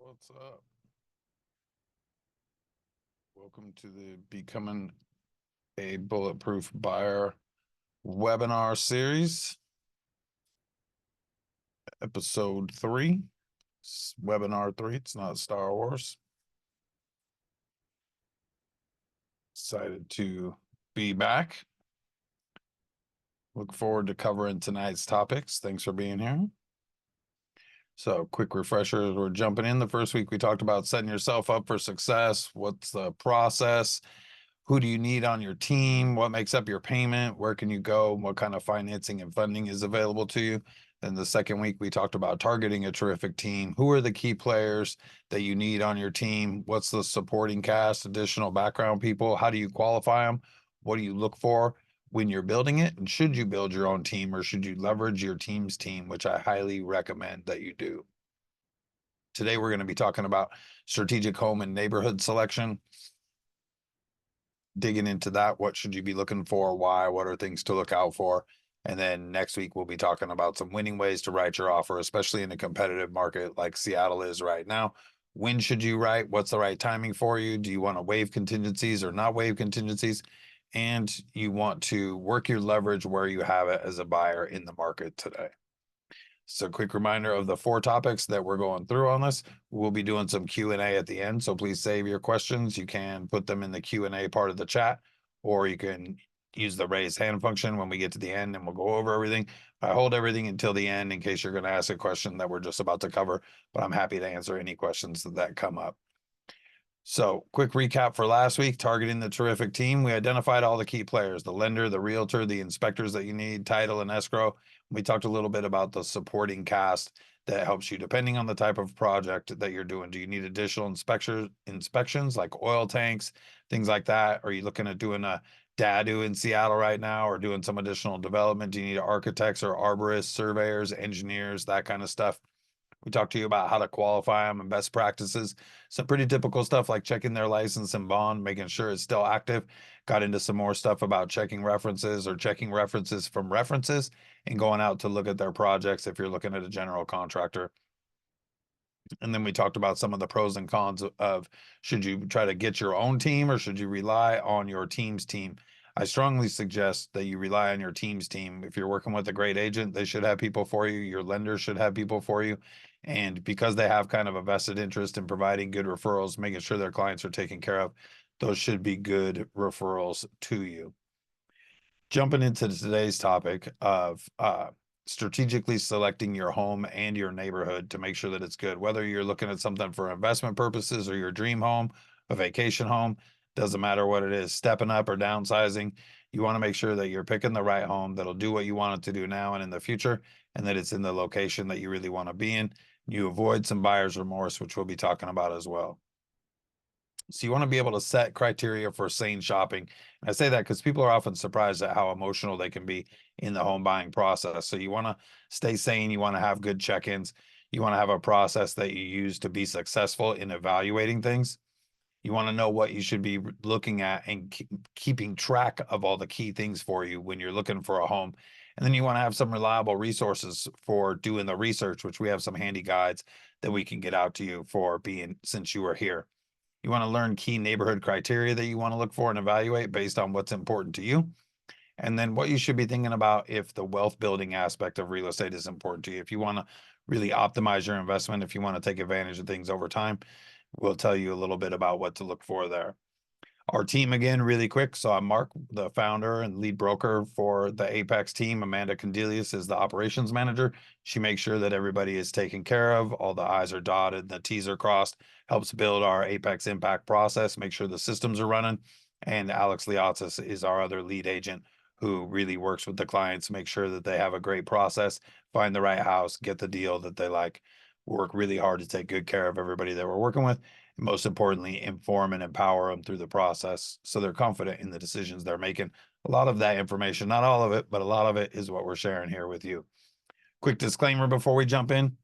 What's up? Welcome to the Becoming a Bulletproof Buyer webinar series, episode 3. It's webinar 3. It's not Star Wars. Excited to be back. Look forward to covering tonight's topics. Thanks for being here. So, quick refresher, we're jumping in. The first week we talked about setting yourself up for success. What's the process? Who do you need on your team? What makes up your payment? Where can you go? What kind of financing and funding is available to you? Then the second week, we talked about targeting a terrific team. Who are the key players that you need on your team? What's the supporting cast, additional background people? How do you qualify them? What do you look for when you're building it? And should you build your own team, or should you leverage your team's team, which I highly recommend that you do? Today, we're going to be talking about strategic home and neighborhood selection. Digging into that, what should you be looking for? Why? What are things to look out for? And then next week, we'll be talking about some winning ways to write your offer, especially in a competitive market like Seattle is right now. When should you write? What's the right timing for you? Do you want to waive contingencies or not waive contingencies? And you want to work your leverage where you have it as a buyer in the market today. So quick reminder of the 4 topics that we're going through on this. We'll be doing some Q&A at the end, so please save your questions. You can put them in the Q&A part of the chat, or you can use the raise hand function when we get to the end, and we'll go over everything. I hold everything until the end in case you're going to ask a question that we're just about to cover, but I'm happy to answer any questions that come up. So quick recap for last week, targeting the terrific team. We identified all the key players, the lender, the realtor, the inspectors that you need, title and escrow. We talked a little bit about the supporting cast that helps you depending on the type of project that you're doing. Do you need additional inspections like oil tanks, things like that? Are you looking at doing a DADU in Seattle right now, or doing some additional development? Do you need architects or arborists, surveyors, engineers, that kind of stuff? We talked to you about how to qualify them and best practices. Some pretty typical stuff like checking their license and bond, making sure it's still active. Got into some more stuff about checking references or checking references from references and going out to look at their projects if you're looking at a general contractor. And then we talked about some of the pros and cons of should you try to get your own team or should you rely on your team's team? I strongly suggest that you rely on your team's team. If you're working with a great agent, they should have people for you. Your lender should have people for you. And because they have kind of a vested interest in providing good referrals, making sure their clients are taken care of, those should be good referrals to you. Jumping into today's topic of strategically selecting your home and your neighborhood to make sure that it's good, whether you're looking at something for investment purposes or your dream home, a vacation home, doesn't matter what it is, stepping up or downsizing. You want to make sure that you're picking the right home that'll do what you want it to do now and in the future, and that it's in the location that you really want to be in. You avoid some buyer's remorse, which we'll be talking about as well. So you want to be able to set criteria for sane shopping. And I say that because people are often surprised at how emotional they can be in the home buying process. So you want to stay sane. You want to have good check-ins. You want to have a process that you use to be successful in evaluating things. You want to know what you should be looking at and keeping track of all the key things for you when you're looking for a home. And then you want to have some reliable resources for doing the research, which we have some handy guides that we can get out to you for since you are here. You want to learn key neighborhood criteria that you want to look for and evaluate based on what's important to you. And then what you should be thinking about if the wealth building aspect of real estate is important to you. If you want to really optimize your investment, if you want to take advantage of things over time, we'll tell you a little bit about what to look for there. Our team, again, really quick. So I'm Mark, the founder and lead broker for the Apex team. Amanda Condelius is the operations manager. She makes sure that everybody is taken care of, all the I's are dotted, the T's are crossed, helps build our Apex impact process, make sure the systems are running. And Alex Liatzis is our other lead agent who really works with the clients, make sure that they have a great process, find the right house, get the deal that they like, work really hard to take good care of everybody that we're working with. Most importantly, inform and empower them through the process so they're confident in the decisions they're making. A lot of that information, not all of it, but a lot of it is what we're sharing here with you. Quick disclaimer before we jump in.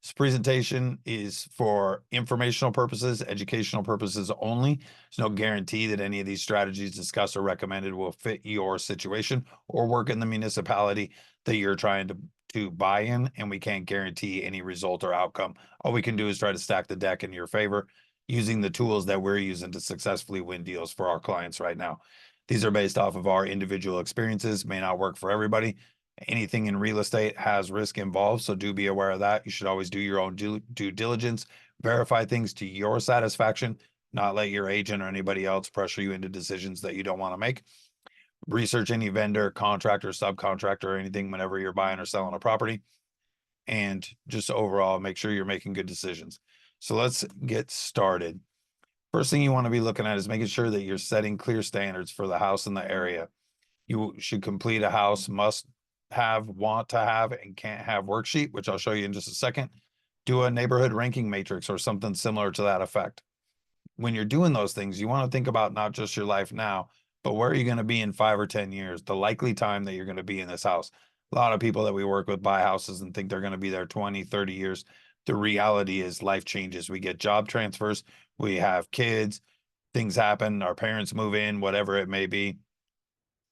This presentation is for informational purposes, educational purposes only. There's no guarantee that any of these strategies discussed or recommended will fit your situation or work in the municipality that you're trying to buy-in, and we can't guarantee any result or outcome. All we can do is try to stack the deck in your favor using the tools that we're using to successfully win deals for our clients right now. These are based off of our individual experiences, may not work for everybody. Anything in real estate has risk involved, so do be aware of that. You should always do your own due diligence, verify things to your satisfaction, not let your agent or anybody else pressure you into decisions that you don't want to make. Research any vendor, contractor, subcontractor, or anything whenever you're buying or selling a property. And just overall, make sure you're making good decisions. So let's get started. First thing you want to be looking at is making sure that you're setting clear standards for the house in the area. You should complete a house must have, want to have, and can't have worksheet, which I'll show you in just a second. Do a neighborhood ranking matrix or something similar to that effect. When you're doing those things, you want to think about not just your life now, but where are you going to be in 5 or 10 years, the likely time that you're going to be in this house. A lot of people that we work with buy houses and think they're going to be there 20, 30 years. The reality is life changes. We get job transfers, we have kids, things happen, our parents move in, whatever it may be.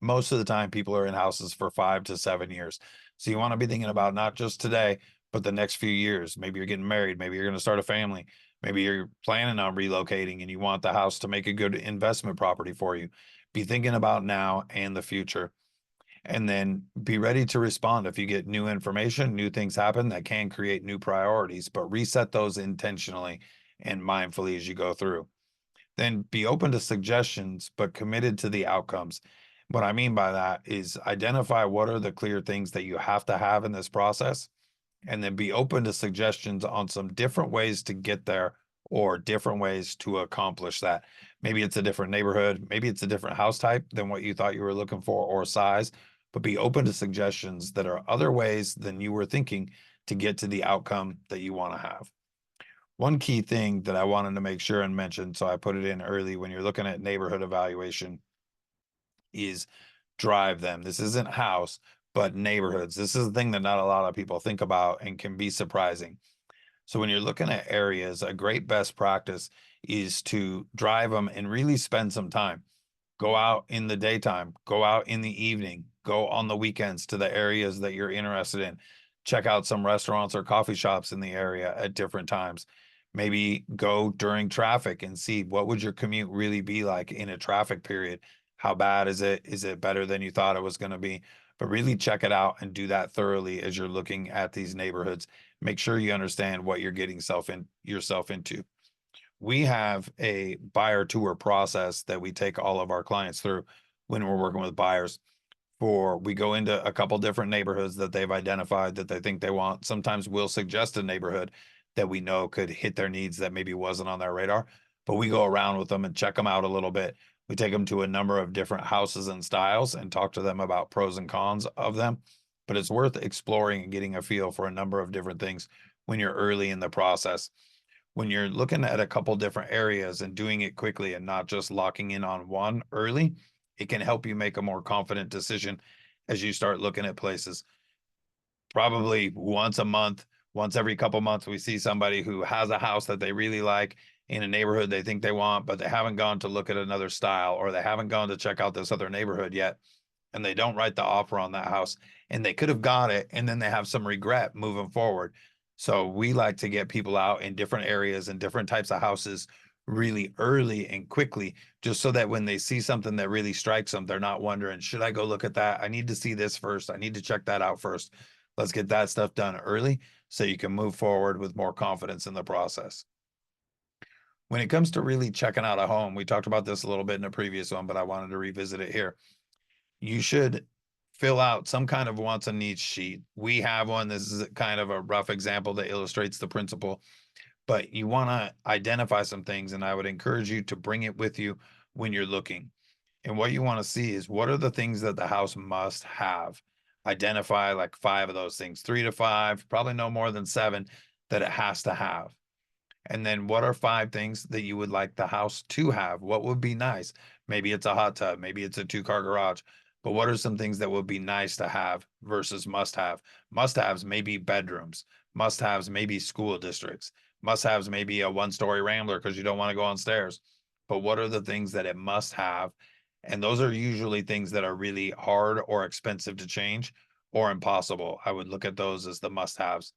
Most of the time, people are in houses for 5 to 7 years. So you want to be thinking about not just today, but the next few years. Maybe you're getting married, maybe you're going to start a family, maybe you're planning on relocating and you want the house to make a good investment property for you. Be thinking about now and the future. And then be ready to respond if you get new information, new things happen that can create new priorities, but reset those intentionally and mindfully as you go through. Then be open to suggestions, but committed to the outcomes. What I mean by that is identify what are the clear things that you have to have in this process, and then be open to suggestions on some different ways to get there or different ways to accomplish that. Maybe it's a different neighborhood, maybe it's a different house type than what you thought you were looking for or size, but be open to suggestions that are other ways than you were thinking to get to the outcome that you want to have. One key thing that I wanted to make sure and mention, so I put it in early when you're looking at neighborhood evaluation, is drive them. This isn't house, but neighborhoods. This is the thing that not a lot of people think about and can be surprising. So when you're looking at areas, a great best practice is to drive them and really spend some time. Go out in the daytime, go out in the evening, go on the weekends to the areas that you're interested in. Check out some restaurants or coffee shops in the area at different times. Maybe go during traffic and see what would your commute really be like in a traffic period. How bad is it? Is it better than you thought it was going to be? But really check it out and do that thoroughly as you're looking at these neighborhoods. Make sure you understand what you're getting yourself into. We have a buyer tour process that we take all of our clients through when we're working with buyers. We go into a couple different neighborhoods that they've identified that they think they want. Sometimes we'll suggest a neighborhood that we know could hit their needs that maybe wasn't on their radar, but we go around with them and check them out a little bit. We take them to a number of different houses and styles and talk to them about pros and cons of them. But it's worth exploring and getting a feel for a number of different things when you're early in the process. When you're looking at a couple different areas and doing it quickly and not just locking in on one early, it can help you make a more confident decision as you start looking at places. Probably once a month, once every couple months, we see somebody who has a house that they really like in a neighborhood they think they want, but they haven't gone to look at another style, or they haven't gone to check out this other neighborhood yet, and they don't write the offer on that house, and they could have got it, and then they have some regret moving forward. So we like to get people out in different areas and different types of houses really early and quickly, just so that when they see something that really strikes them, they're not wondering, should I go look at that? I need to see this first. I need to check that out first. Let's get that stuff done early so you can move forward with more confidence in the process. When it comes to really checking out a home, we talked about this a little bit in a previous one, but I wanted to revisit it here. You should fill out some kind of wants and needs sheet. We have one. This is kind of a rough example that illustrates the principle, but you want to identify some things, and I would encourage you to bring it with you when you're looking. And what you want to see is, what are the things that the house must have? Identify like 5 of those things, 3 to 5, probably no more than 7 that it has to have. And then what are 5 things that you would like the house to have? What would be nice? Maybe it's a hot tub, maybe it's a 2-car garage, but what are some things that would be nice to have versus must have? Must haves maybe bedrooms, must haves maybe school districts, must haves maybe a 1-story rambler because you don't want to go on stairs. But what are the things that it must have? And those are usually things that are really hard or expensive to change, or impossible. I would look at those as the must-haves.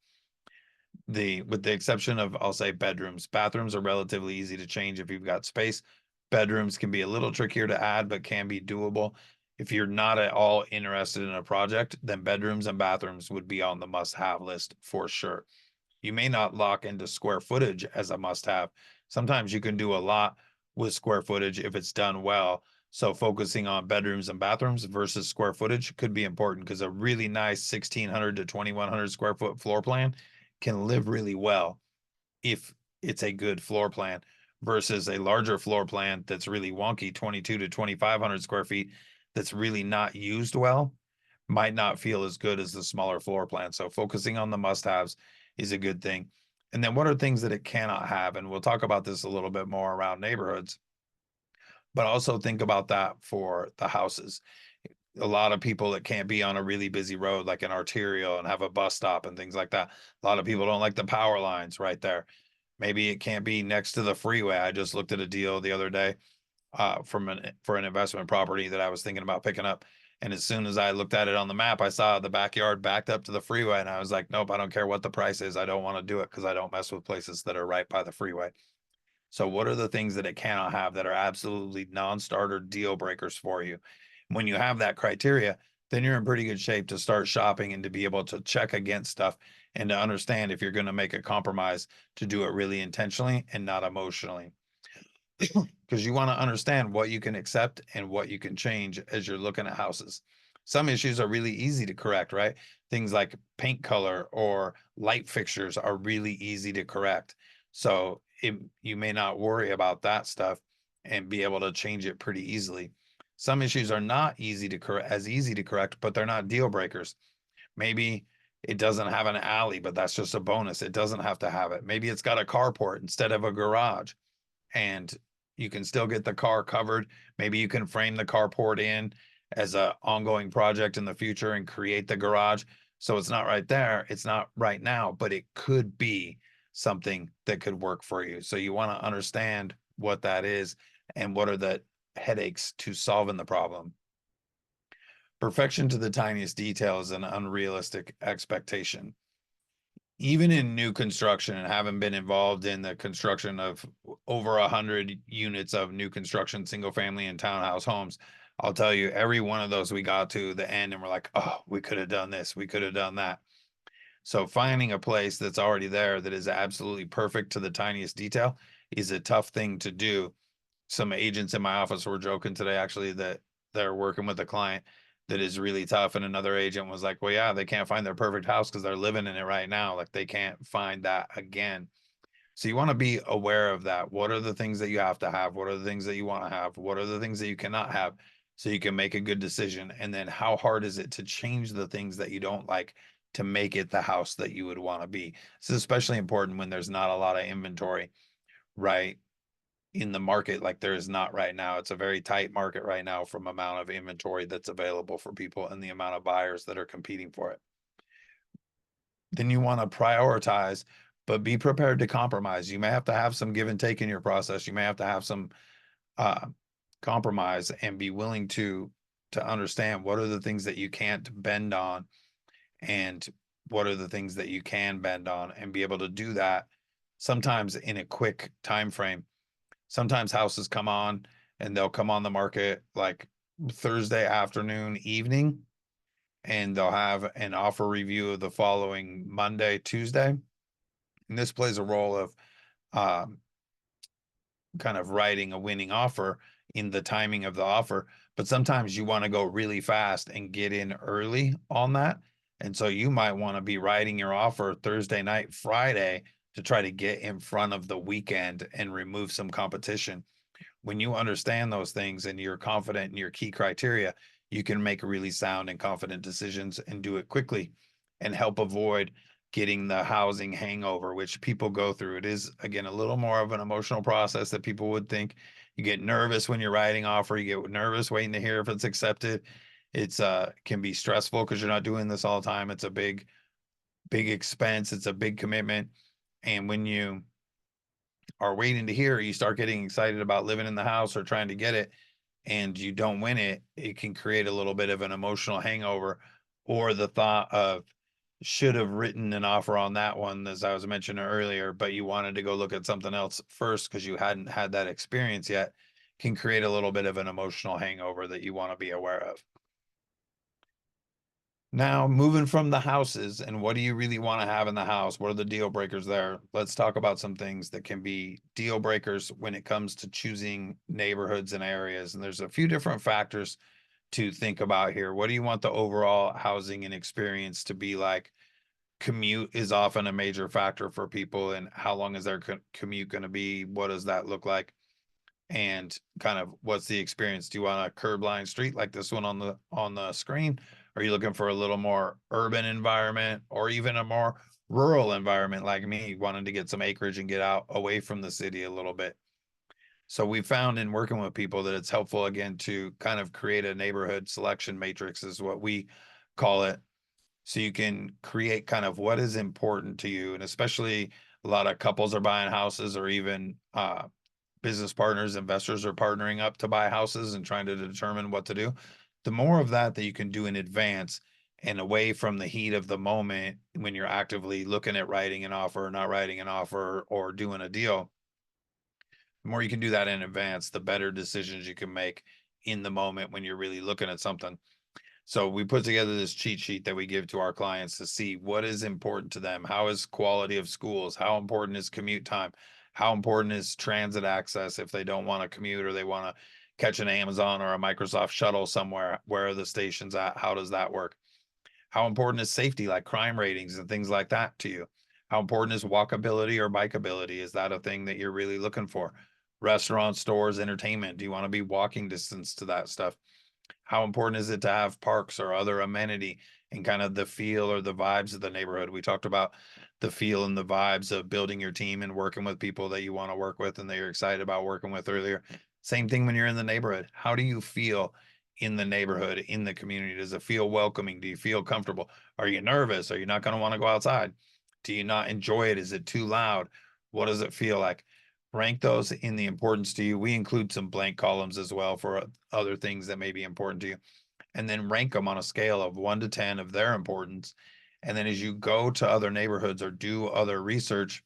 With the exception of, I'll say, bedrooms. Bathrooms are relatively easy to change if you've got space. Bedrooms can be a little trickier to add, but can be doable. If you're not at all interested in a project, then bedrooms and bathrooms would be on the must-have list for sure. You may not lock into square footage as a must-have. Sometimes you can do a lot with square footage if it's done well. So focusing on bedrooms and bathrooms versus square footage could be important, because a really nice 1,600 to 2,100 square foot floor plan can live really well if it's a good floor plan, versus a larger floor plan that's really wonky, 22 to 2,500 square feet, that's really not used well, might not feel as good as the smaller floor plan. So focusing on the must-haves is a good thing. And then what are things that it cannot have? And we'll talk about this a little bit more around neighborhoods, but also think about that for the houses. A lot of people that can't be on a really busy road, like an arterial, and have a bus stop and things like that. A lot of people don't like the power lines right there. Maybe it can't be next to the freeway. I just looked at a deal the other day for an investment property that I was thinking about picking up. And as soon as I looked at it on the map, I saw the backyard backed up to the freeway, and I was like, nope, I don't care what the price is. I don't want to do it because I don't mess with places that are right by the freeway. So what are the things that it cannot have that are absolutely non-starter deal breakers for you? When you have that criteria, then you're in pretty good shape to start shopping and to be able to check against stuff and to understand if you're going to make a compromise, to do it really intentionally and not emotionally. Because you want to understand what you can accept and what you can change as you're looking at houses. Some issues are really easy to correct, right? Things like paint color or light fixtures are really easy to correct. So you may not worry about that stuff and be able to change it pretty easily. Some issues are not easy to correct, but they're not deal breakers. Maybe it doesn't have an alley, but that's just a bonus. It doesn't have to have it. Maybe it's got a carport instead of a garage, and you can still get the car covered. Maybe you can frame the carport in as a ongoing project in the future and create the garage. So it's not right there. It's not right now, but it could be something that could work for you. So you want to understand what that is and what are the headaches to solving the problem. Perfection to the tiniest detail is an unrealistic expectation. Even in new construction, and having been involved in the construction of over 100 units of new construction, single family and townhouse homes, I'll tell you, every one of those we got to the end and we're like, oh, we could have done this, we could have done that. So finding a place that's already there that is absolutely perfect to the tiniest detail is a tough thing to do. Some agents in my office were joking today, actually, that they're working with a client that is really tough. And another agent was like, well, yeah, they can't find their perfect house because they're living in it right now. Like, they can't find that again. So you want to be aware of that. What are the things that you have to have? What are the things that you want to have? What are the things that you cannot have? So you can make a good decision. And then how hard is it to change the things that you don't like to make it the house that you would want to be? This is especially important when there's not a lot of inventory, right, in the market like there is not right now. It's a very tight market right now from amount of inventory that's available for people and the amount of buyers that are competing for it. Then you want to prioritize, but be prepared to compromise. You may have to have some give and take in your process. You may have to have some uh, compromise, and be willing to understand what are the things that you can't bend on and what are the things that you can bend on, and be able to do that sometimes in a quick time frame. Sometimes houses come on and they'll come on the market like Thursday afternoon, evening, and they'll have an offer review of the following Monday, Tuesday. And this plays a role of um, kind of writing a winning offer in the timing of the offer. But sometimes you want to go really fast and get in early on that. And so you might want to be writing your offer Thursday night, Friday, to try to get in front of the weekend and remove some competition. When you understand those things and you're confident in your key criteria, you can make really sound and confident decisions and do it quickly and help avoid getting the housing hangover, which people go through. It is, again, a little more of an emotional process that people would think. You get nervous when you're writing offer, you get nervous waiting to hear if it's accepted. It's can be stressful because you're not doing this all the time. It's a big expense, it's a big commitment. And when you are waiting to hear, you start getting excited about living in the house or trying to get it, and you don't win it, it can create a little bit of an emotional hangover or the thought of should have written an offer on that one, as I was mentioning earlier, but you wanted to go look at something else first because you hadn't had that experience yet, can create a little bit of an emotional hangover that you want to be aware of. Now, moving from the houses and what do you really want to have in the house? What are the deal breakers there? Let's talk about some things that can be deal breakers when it comes to choosing neighborhoods and areas. And there's a few different factors to think about here. What do you want the overall housing and experience to be like? Commute is often a major factor for people, and how long is their commute going to be? What does that look like? And kind of what's the experience? Do you want a curb line street like this one on the screen? Are you looking for a little more urban environment or even a more rural environment like me, wanting to get some acreage and get out away from the city a little bit? So we found in working with people that it's helpful again to kind of create a neighborhood selection matrix is what we call it. So you can create kind of what is important to you. And especially a lot of couples are buying houses, or even business partners, investors are partnering up to buy houses and trying to determine what to do. The more of that that you can do in advance and away from the heat of the moment when you're actively looking at writing an offer, not writing an offer, or doing a deal, the more you can do that in advance, the better decisions you can make in the moment when you're really looking at something. So we put together this cheat sheet that we give to our clients to see what is important to them. How is quality of schools? How important is commute time? How important is transit access if they don't want to commute or they want to catch an Amazon or a Microsoft shuttle somewhere? Where are the stations at? How does that work? How important is safety, like crime ratings and things like that to you? How important is walkability or bikeability? Is that a thing that you're really looking for? Restaurants, stores, entertainment. Do you want to be walking distance to that stuff? How important is it to have parks or other amenity and kind of the feel or the vibes of the neighborhood? We talked about the feel and the vibes of building your team and working with people that you want to work with and that you're excited about working with earlier. Same thing when you're in the neighborhood. How do you feel in the neighborhood, in the community? Does it feel welcoming? Do you feel comfortable? Are you nervous? Are you not going to want to go outside? Do you not enjoy it? Is it too loud? What does it feel like? Rank those in the importance to you. We include some blank columns as well for other things that may be important to you, and then rank them on a scale of 1 to 10 of their importance. And then as you go to other neighborhoods or do other research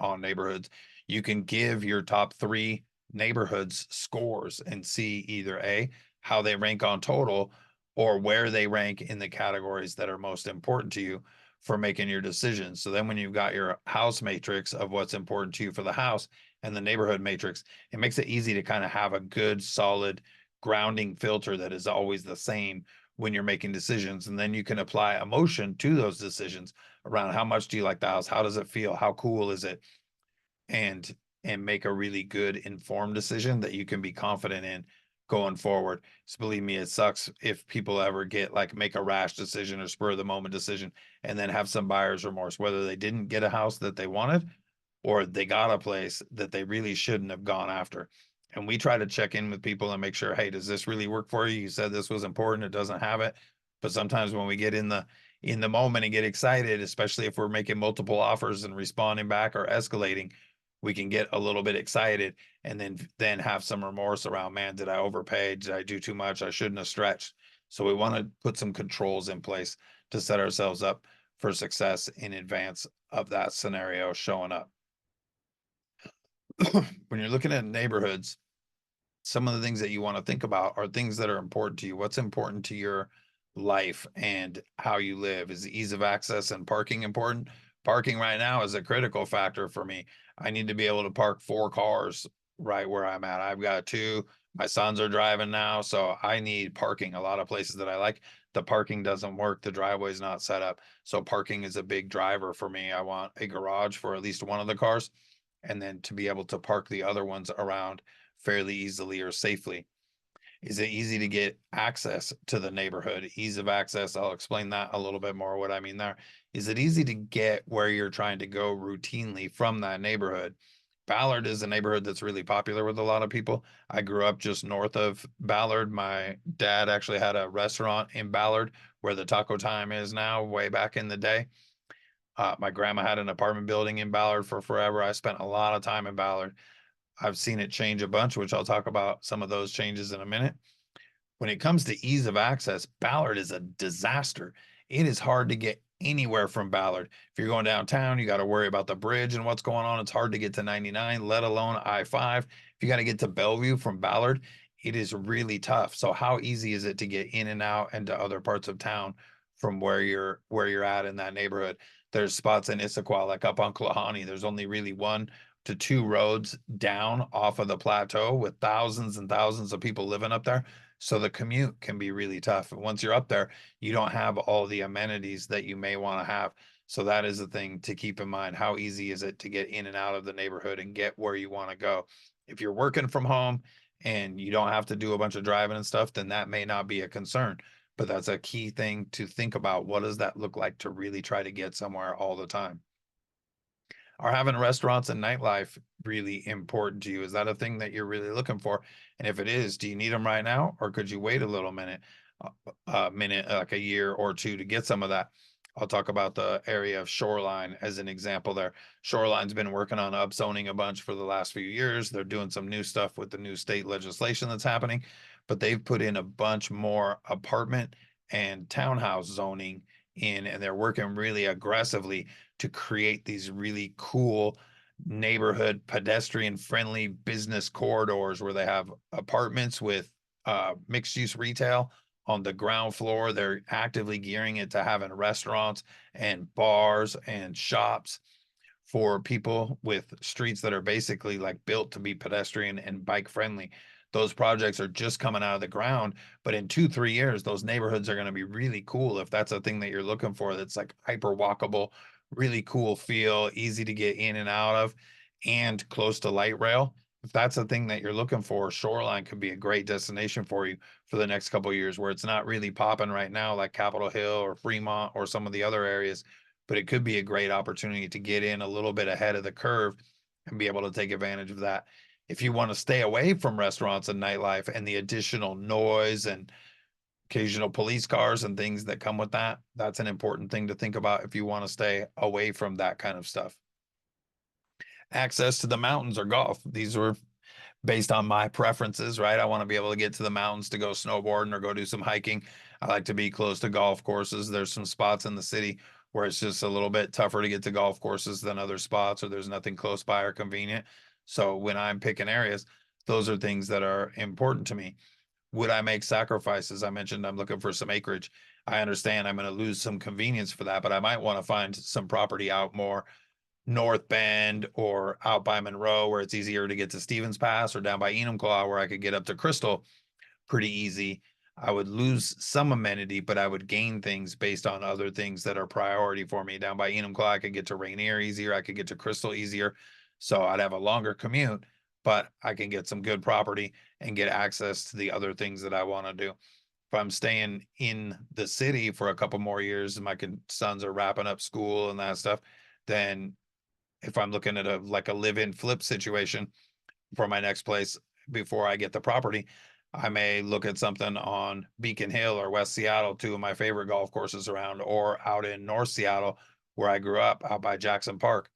on neighborhoods, you can give your top 3 neighborhoods scores and see either A, how they rank on total, or where they rank in the categories that are most important to you for making your decisions. So then when you've got your house matrix of what's important to you for the house and the neighborhood matrix, it makes it easy to kind of have a good, solid grounding filter that is always the same when you're making decisions. And then you can apply emotion to those decisions around how much do you like the house? How does it feel? How cool is it? and make a really good informed decision that you can be confident in going forward. So believe me, it sucks if people ever get like make a rash decision or spur of the moment decision and then have some buyer's remorse, whether they didn't get a house that they wanted or they got a place that they really shouldn't have gone after. And we try to check in with people and make sure, hey, does this really work for you? You said this was important, it doesn't have it. But sometimes when we get in the moment and get excited, especially if we're making multiple offers and responding back or escalating, we can get a little bit excited and then have some remorse around, man, did I overpay? Did I do too much? I shouldn't have stretched. So we want to put some controls in place to set ourselves up for success in advance of that scenario showing up. When you're looking at neighborhoods, some of the things that you want to think about are things that are important to you. What's important to your life and how you live? Is the ease of access and parking important? Parking right now is a critical factor for me. I need to be able to park 4 cars right where I'm at. I've got 2. My sons are driving now, so I need parking. A lot of places that I like, the parking doesn't work. The driveway's not set up. So parking is a big driver for me. I want a garage for at least one of the cars and then to be able to park the other ones around fairly easily or safely. Is it easy to get access to the neighborhood? Ease of access, I'll explain that a little bit more what I mean there. Is it easy to get where you're trying to go routinely from that neighborhood? Ballard is a neighborhood that's really popular with a lot of people. I grew up just north of Ballard. My dad actually had a restaurant in Ballard where the Taco Time is now, way back in the day. My grandma had an apartment building in Ballard for forever. I spent a lot of time in Ballard. I've seen it change a bunch, which I'll talk about some of those changes in a minute. when it comes to ease of access, Ballard is a disaster. It is hard to get anywhere from Ballard. If you're going downtown, you got to worry about the bridge and what's going on. It's hard to get to 99, let alone I-5. If you got to get to Bellevue from Ballard, it is really tough. So how easy is it to get in and out and to other parts of town from where you're at in that neighborhood? There's spots in Issaquah, like up on Klahani. There's only really 1 to 2 roads down off of the plateau with thousands and thousands of people living up there. So the commute can be really tough. And once you're up there, you don't have all the amenities that you may want to have. So that is a thing to keep in mind. How easy is it to get in and out of the neighborhood and get where you want to go? If you're working from home and you don't have to do a bunch of driving and stuff, then that may not be a concern. But that's a key thing to think about. What does that look like to really try to get somewhere all the time? Are having restaurants and nightlife really important to you? Is that a thing that you're really looking for? And if it is, do you need them right now, or could you wait a little minute, like a year or two to get some of that? I'll talk about the area of Shoreline as an example there. Shoreline's been working on upzoning a bunch for the last few years. They're doing some new stuff with the new state legislation that's happening, but they've put in a bunch more apartment and townhouse zoning in, and they're working really aggressively to create these really cool neighborhood pedestrian friendly business corridors where they have apartments with mixed use retail on the ground floor. They're actively gearing it to having restaurants and bars and shops for people with streets that are basically like built to be pedestrian and bike friendly. Those projects are just coming out of the ground, but in 2, 3 years, those neighborhoods are going to be really cool. If that's a thing that you're looking for, that's like hyper walkable, really cool feel, easy to get in and out of, and close to light rail. If that's a thing that you're looking for, Shoreline could be a great destination for you for the next couple of years, where it's not really popping right now like Capitol Hill or Fremont or some of the other areas, but it could be a great opportunity to get in a little bit ahead of the curve and be able to take advantage of that. If you want to stay away from restaurants and nightlife and the additional noise and occasional police cars and things that come with that, that's an important thing to think about if you want to stay away from that kind of stuff. Access to the mountains or golf. These were based on my preferences, right? I want to be able to get to the mountains to go snowboarding or go do some hiking. I like to be close to golf courses. There's some spots in the city where it's just a little bit tougher to get to golf courses than other spots, or there's nothing close by or convenient. So when I'm picking areas, those are things that are important to me. Would I make sacrifices? I mentioned I'm looking for some acreage. I understand I'm going to lose some convenience for that, but I might want to find some property out more North Bend or out by Monroe where it's easier to get to Stevens Pass, or down by Enumclaw where I could get up to Crystal pretty easy. I would lose some amenity, but I would gain things based on other things that are priority for me. Down by Enumclaw, I could get to Rainier easier. I could get to Crystal easier. So I'd have a longer commute, but I can get some good property and get access to the other things that I want to do. If I'm staying in the city for a couple more years and my sons are wrapping up school and that stuff, then if I'm looking at a live-in flip situation for my next place before I get the property, I may look at something on Beacon Hill or West Seattle, 2 of my favorite golf courses around, or out in North Seattle where I grew up, out by Jackson Park.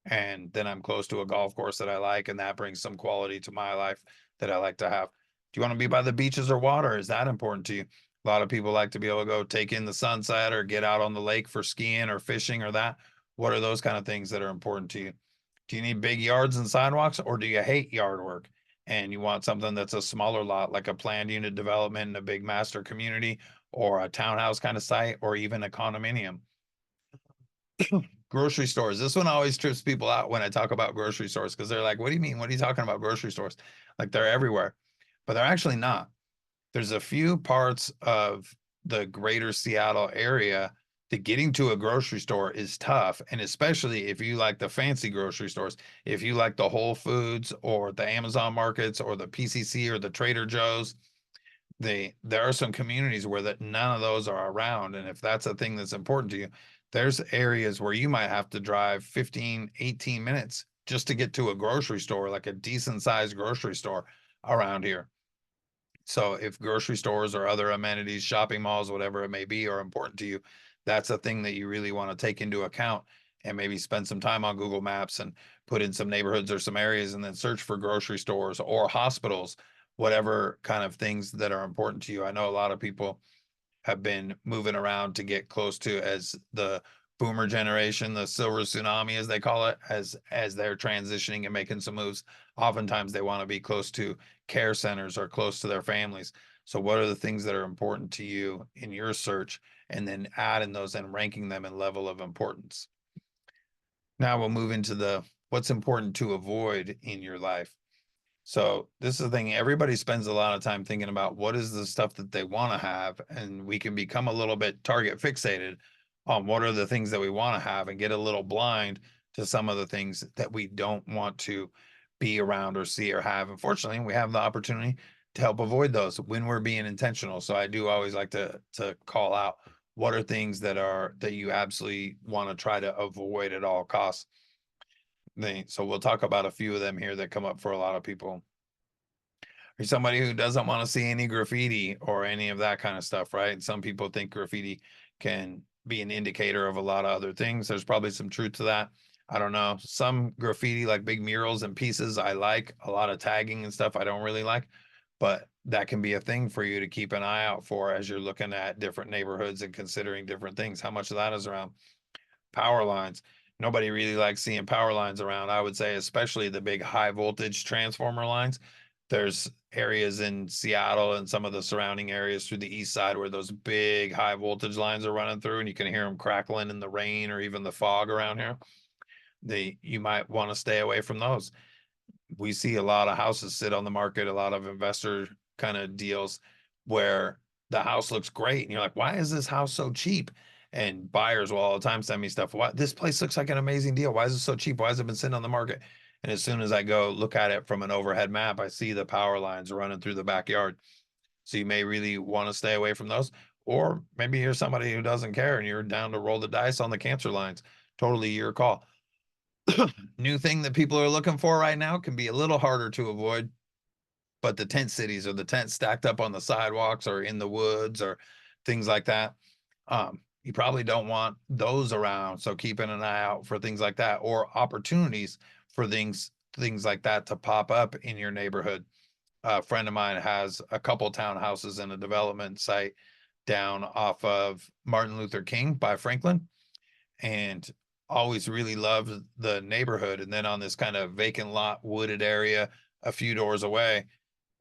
And then I'm close to a golf course that I like, and that brings some quality to my life that I like to have. Do you want to be by the beaches or water? Is that important to you? A lot of people like to be able to go take in the sunset or get out on the lake for skiing or fishing or that. What are those kind of things that are important to you? Do you need big yards and sidewalks, or do you hate yard work and you want something that's a smaller lot, like a planned unit development in a big master community, or a townhouse kind of site, or even a condominium? Grocery stores. This one always trips people out when I talk about grocery stores, because they're like, what do you mean? What are you talking about grocery stores? Like, they're everywhere, but they're actually not. There's a few parts of the greater Seattle area that getting to a grocery store is tough. And especially if you like the fancy grocery stores, if you like the Whole Foods or the Amazon markets or the PCC or the Trader Joe's, there are some communities where that none of those are around. And if that's a thing that's important to you, there's areas where you might have to drive 15, 18 minutes just to get to a grocery store, like a decent sized grocery store around here. So if grocery stores or other amenities, shopping malls, whatever it may be, are important to you, that's a thing that you really want to take into account, and maybe spend some time on Google Maps and put in some neighborhoods or some areas and then search for grocery stores or hospitals whatever kind of things that are important to you. I know a lot of people have been moving around to get close to, as the boomer generation, the silver tsunami as they call it, as they're transitioning and making some moves. Oftentimes they want to be close to care centers or close to their families. So what are the things that are important to you in your search, and then adding those and ranking them in level of importance. Now we'll move into the what's important to avoid in your life. So this is the thing, everybody spends a lot of time thinking about what is the stuff that they want to have, and we can become a little bit target fixated on what are the things that we want to have and get a little blind to some of the things that we don't want to be around or see or have. Unfortunately, we have the opportunity to help avoid those when we're being intentional. So I do always like to call out what are things that you absolutely want to try to avoid at all costs. So we'll talk about a few of them here that come up for a lot of people. You're somebody who doesn't want to see any graffiti or any of that kind of stuff, right? Some people think graffiti can be an indicator of a lot of other things. There's probably some truth to that. I don't know. Some graffiti, like big murals and pieces, I like. A lot of tagging and stuff I don't really like, but that can be a thing for you to keep an eye out for as you're looking at different neighborhoods and considering different things. How much of that is around power lines? Nobody really likes seeing power lines around. I would say, especially the big high voltage transformer lines. There's areas in Seattle and some of the surrounding areas through the east side where those big high voltage lines are running through, and you can hear them crackling in the rain or even the fog around here. You might want to stay away from those. We see a lot of houses sit on the market, a lot of investor kind of deals where the house looks great and you're like, why is this house so cheap? And buyers will all the time send me stuff. Why this place looks like an amazing deal? Why is it so cheap? Why has it been sitting on the market? And as soon as I go look at it from an overhead map, I see the power lines running through the backyard. So you may really want to stay away from those. Or maybe you're somebody who doesn't care and you're down to roll the dice on the cancer lines. Totally your call. New thing that people are looking for right now can be a little harder to avoid, but the tent cities, or the tents stacked up on the sidewalks or in the woods or things like that. You probably don't want those around. So keeping an eye out for things like that, or opportunities for things like that to pop up in your neighborhood. A friend of mine has a couple townhouses in a development site down off of Martin Luther King by Franklin, and always really loved the neighborhood. And then on this kind of vacant lot, wooded area a few doors away,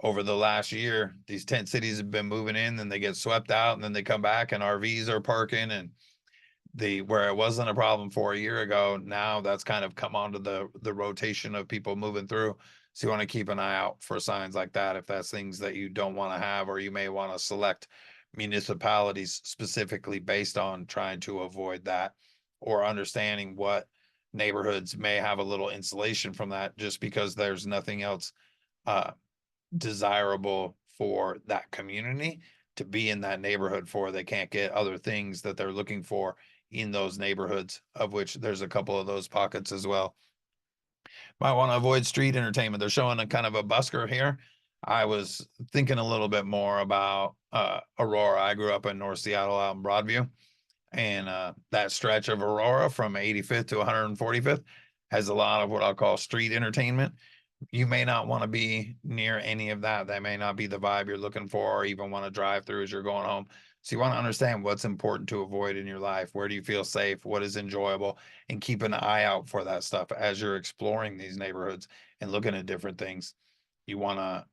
over the last year, these tent cities have been moving in, then they get swept out, and then they come back and RVs are parking, and where it wasn't a problem for a year ago, now that's kind of come onto the rotation of people moving through. So you want to keep an eye out for signs like that if that's things that you don't want to have, or you may want to select municipalities specifically based on trying to avoid that, or understanding what neighborhoods may have a little insulation from that just because there's nothing else desirable for that community to be in that neighborhood for. They can't get other things that they're looking for in those neighborhoods, of which there's a couple of those pockets as well. Might want to avoid street entertainment. They're showing a kind of a busker here. I was thinking a little bit more about Aurora. I grew up in North Seattle out in Broadview, and that stretch of Aurora from 85th to 145th has a lot of what I'll call street entertainment. You may not want to be near any of that. That may not be the vibe you're looking for, or even want to drive through as you're going home. So you want to understand what's important to avoid in your life. Where do you feel safe? What is enjoyable? And keep an eye out for that stuff as you're exploring these neighborhoods and looking at different things. You want to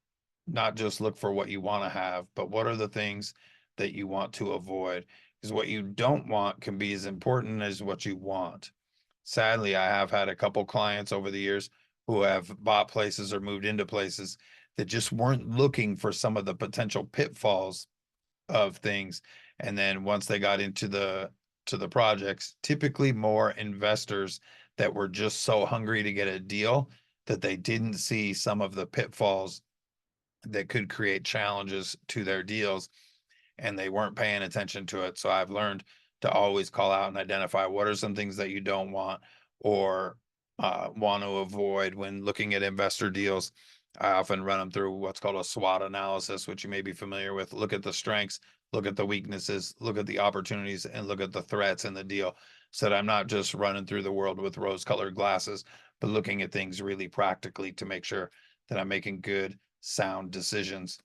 not just look for what you want to have, but what are the things that you want to avoid? Because what you don't want can be as important as what you want. Sadly, I have had a couple clients over the years who have bought places or moved into places that just weren't looking for some of the potential pitfalls of things. And then once they got into the projects, typically more investors that were just so hungry to get a deal that they didn't see some of the pitfalls that could create challenges to their deals, and they weren't paying attention to it. So I've learned to always call out and identify what are some things that you don't want, or want to avoid when looking at investor deals. I often run them through what's called a SWOT analysis, which you may be familiar with. Look at the strengths, look at the weaknesses, look at the opportunities, and look at the threats in the deal. So that I'm not just running through the world with rose-colored glasses, but looking at things really practically to make sure that I'm making good, sound decisions.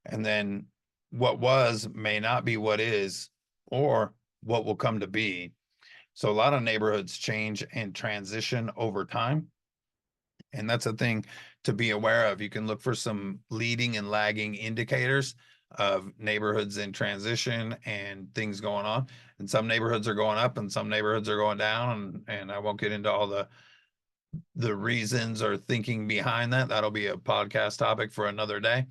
And then what was may not be what is, or what will come to be. So a lot of neighborhoods change and transition over time. And that's a thing to be aware of. You can look for some leading and lagging indicators of neighborhoods in transition and things going on. And some neighborhoods are going up and some neighborhoods are going down. And I won't get into all the reasons or thinking behind that. That'll be a podcast topic for another day.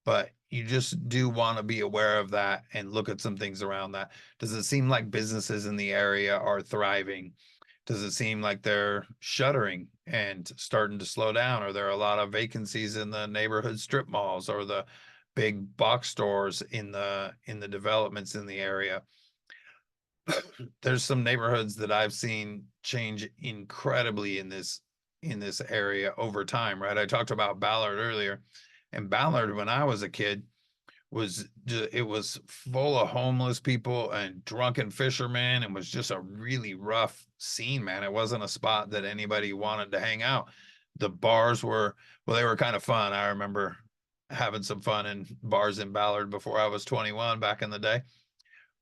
But you just do want to be aware of that and look at some things around that. Does it seem like businesses in the area are thriving? Does it seem like they're shuttering and starting to slow down? Are there a lot of vacancies in the neighborhood strip malls or the big box stores in the developments in the area? There's some neighborhoods that I've seen change incredibly in this area over time, right? I talked about Ballard earlier, and Ballard, when I was a kid, it was full of homeless people and drunken fishermen, and was just a really rough scene, man. It wasn't a spot that anybody wanted to hang out. The bars were, well, they were kind of fun. I remember having some fun in bars in Ballard before I was 21 back in the day,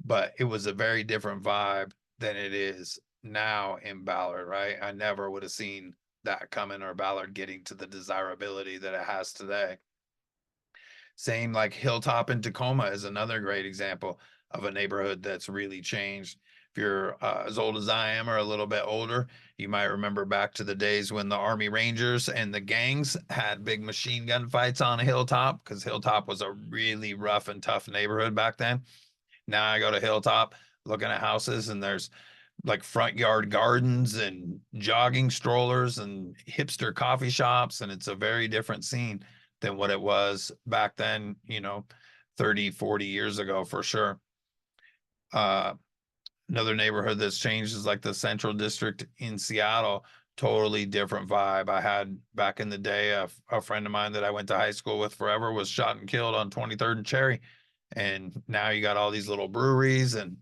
but it was a very different vibe than it is now in Ballard, right? I never would have seen that coming, or Ballard getting to the desirability that it has today. Same like Hilltop in Tacoma is another great example of a neighborhood that's really changed. If you're as old as I am or a little bit older, you might remember back to the days when the Army Rangers and the gangs had big machine gun fights on Hilltop, because Hilltop was a really rough and tough neighborhood back then. Now I go to Hilltop looking at houses, and there's like front yard gardens and jogging strollers and hipster coffee shops, and it's a very different scene than what it was back then, 30, 40 years ago for sure. uh Another neighborhood that's changed is like the Central District in Seattle. Totally different vibe. I had back in the day, a friend of mine that I went to high school with forever was shot and killed on 23rd and Cherry, and now you got all these little breweries and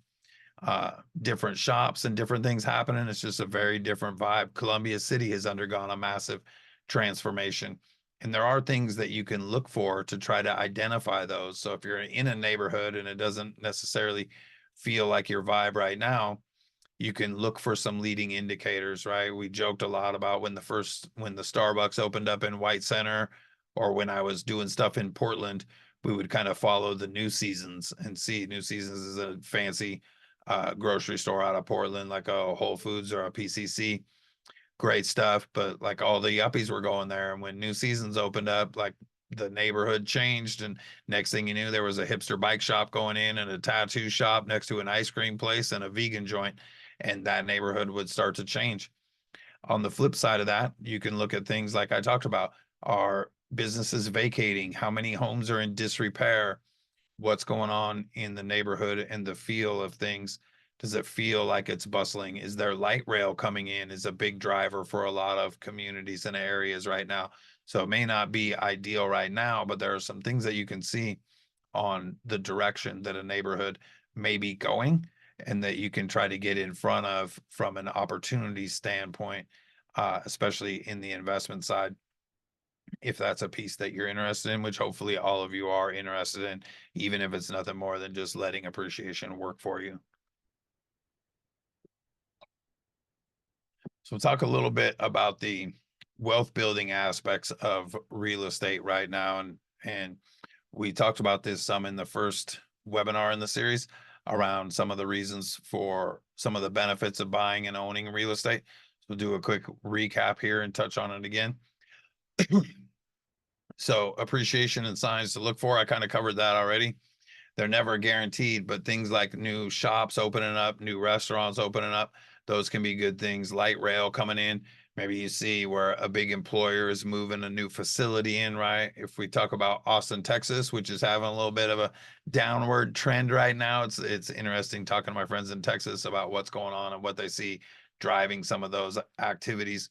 different shops and different things happening. It's just a very different vibe. Columbia City has undergone a massive transformation. And there are things that you can look for to try to identify those. So if you're in a neighborhood and it doesn't necessarily feel like your vibe right now, you can look for some leading indicators, right? We joked a lot about when the Starbucks opened up in White Center, or when I was doing stuff in Portland, we would kind of follow the New Seasons and see. New Seasons is a fancy grocery store out of Portland, like a Whole Foods or a PCC. Great stuff, but like all the yuppies were going there. And when New Seasons opened up, like the neighborhood changed, and next thing you knew, there was a hipster bike shop going in and a tattoo shop next to an ice cream place and a vegan joint, and that neighborhood would start to change. On the flip side of that, you can look at things like I talked about. Are businesses vacating? How many homes are in disrepair? What's going on in the neighborhood and the feel of things? Does it feel like it's bustling? Is there light rail coming in? Is a big driver for a lot of communities and areas right now. So it may not be ideal right now, but there are some things that you can see on the direction that a neighborhood may be going, and that you can try to get in front of from an opportunity standpoint, especially in the investment side, if that's a piece that you're interested in, which hopefully all of you are interested in, even if it's nothing more than just letting appreciation work for you. So we'll talk a little bit about the wealth building aspects of real estate right now. And we talked about this some in the first webinar in the series, around some of the reasons for some of the benefits of buying and owning real estate. So we'll do a quick recap here and touch on it again. So appreciation and signs to look for, I kind of covered that already. They're never guaranteed, but things like new shops opening up, new restaurants opening up, those can be good things. Light rail coming in. Maybe you see where a big employer is moving a new facility in, right? If we talk about Austin, Texas, which is having a little bit of a downward trend right now, it's interesting talking to my friends in Texas about what's going on and what they see driving some of those activities.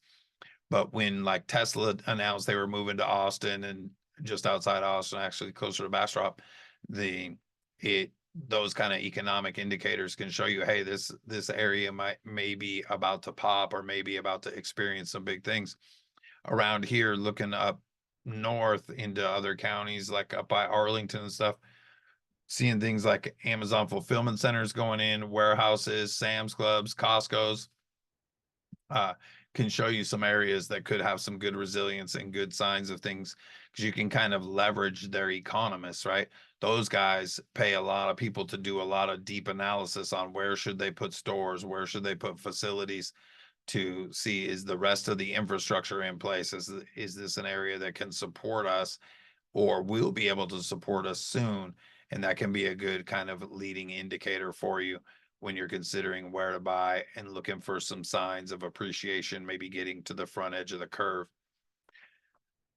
But when like Tesla announced they were moving to Austin, and just outside Austin, actually closer to Bastrop, those kind of economic indicators can show you, hey, this area may be about to pop, or maybe about to experience some big things. Around here, looking up north into other counties, like up by Arlington and stuff, seeing things like Amazon fulfillment centers going in, warehouses, Sam's Clubs, Costco's, uh, can show you some areas that could have some good resilience and good signs of things, because you can kind of leverage their economists, right? Those guys pay a lot of people to do a lot of deep analysis on where should they put stores, where should they put facilities, to see, is the rest of the infrastructure in place? Is this an area that can support us or will be able to support us soon? And that can be a good kind of leading indicator for you when you're considering where to buy and looking for some signs of appreciation, maybe getting to the front edge of the curve.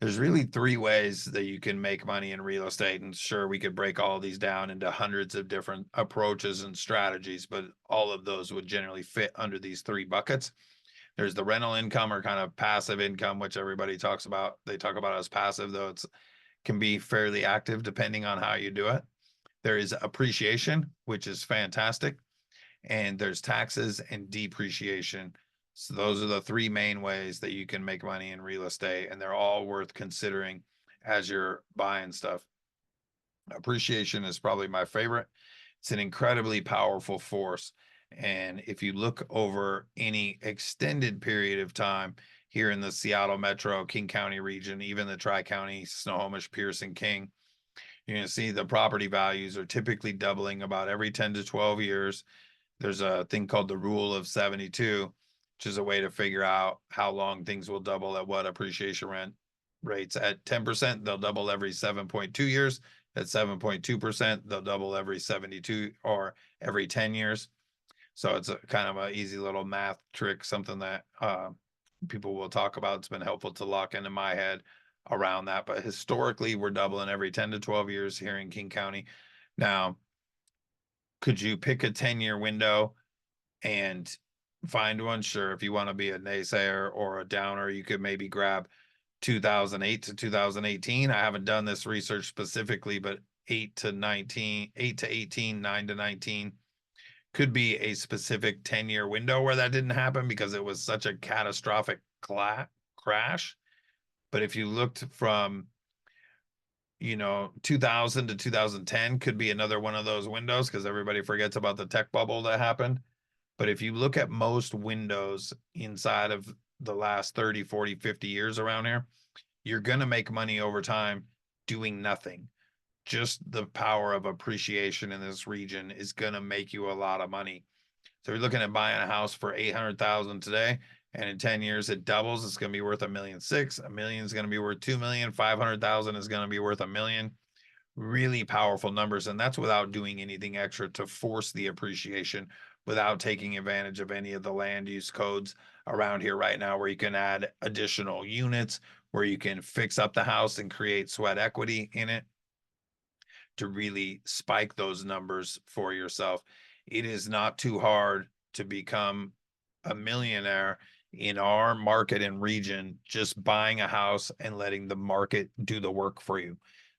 There's really three ways that you can make money in real estate. And sure, we could break all these down into hundreds of different approaches and strategies, but all of those would generally fit under these three buckets. There's the rental income, or kind of passive income, which everybody talks about. They talk about it as passive, though it's can be fairly active depending on how you do it. There is appreciation, which is fantastic. And there's taxes and depreciation. So those are the three main ways that you can make money in real estate, and they're all worth considering as you're buying stuff. Appreciation is probably my favorite. It's an incredibly powerful force. And if you look over any extended period of time here in the Seattle metro, King County region, even the Tri-County, Snohomish, Pearson, King, you're going to see the property values are typically doubling about every 10 to 12 years. There's a thing called the rule of 72, which is a way to figure out how long things will double at what appreciation rates. At 10%, they'll double every 7.2 years. At 7.2%, they'll double every 72 or every 10 years. So it's a kind of an easy little math trick, something that people will talk about. It's been helpful to lock into my head around that. But historically, we're doubling every 10 to 12 years here in King County. Now, could you pick a 10-year window and find one? Sure. If you want to be a naysayer or a downer, you could maybe grab 2008 to 2018. I haven't done this research specifically, but 8 to 19, 8 to 18, 9 to 19 could be a specific 10-year window where that didn't happen because it was such a catastrophic crash. But if you looked from 2000 to 2010 could be another one of those windows, because everybody forgets about the tech bubble that happened. But if you look at most windows inside of the last 30, 40, 50 years around here, you're going to make money over time doing nothing. Just the power of appreciation in this region is going to make you a lot of money. So you're looking at buying a house for 800,000 today, and in 10 years it doubles. It's going to be worth $1.6 million. $1 million is going to be worth $2 million. 500,000 is going to be worth $1 million. Really powerful numbers, and that's without doing anything extra to force the appreciation, without taking advantage of any of the land use codes around here right now, where you can add additional units, where you can fix up the house and create sweat equity in it to really spike those numbers for yourself. It is not too hard to become a millionaire in our market and region, just buying a house and letting the market do the work for you.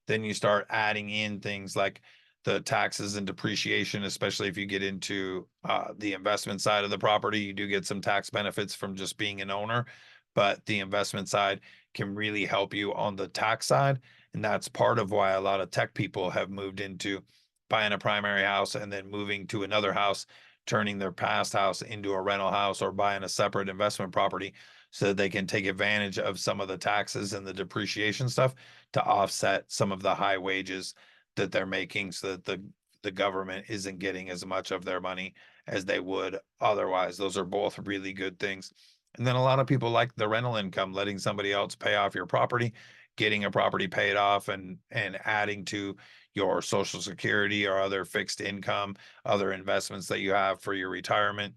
Then you start adding in things like the taxes and depreciation, especially if you get into the investment side of the property. You do get some tax benefits from just being an owner, but the investment side can really help you on the tax side. And that's part of why a lot of tech people have moved into buying a primary house and then moving to another house, turning their past house into a rental house, or buying a separate investment property so that they can take advantage of some of the taxes and the depreciation stuff to offset some of the high wages that they're making, so that the government isn't getting as much of their money as they would otherwise. Those are both really good things. And then a lot of people like the rental income, letting somebody else pay off your property, getting a property paid off, and adding to your Social Security or other fixed income, other investments that you have for your retirement,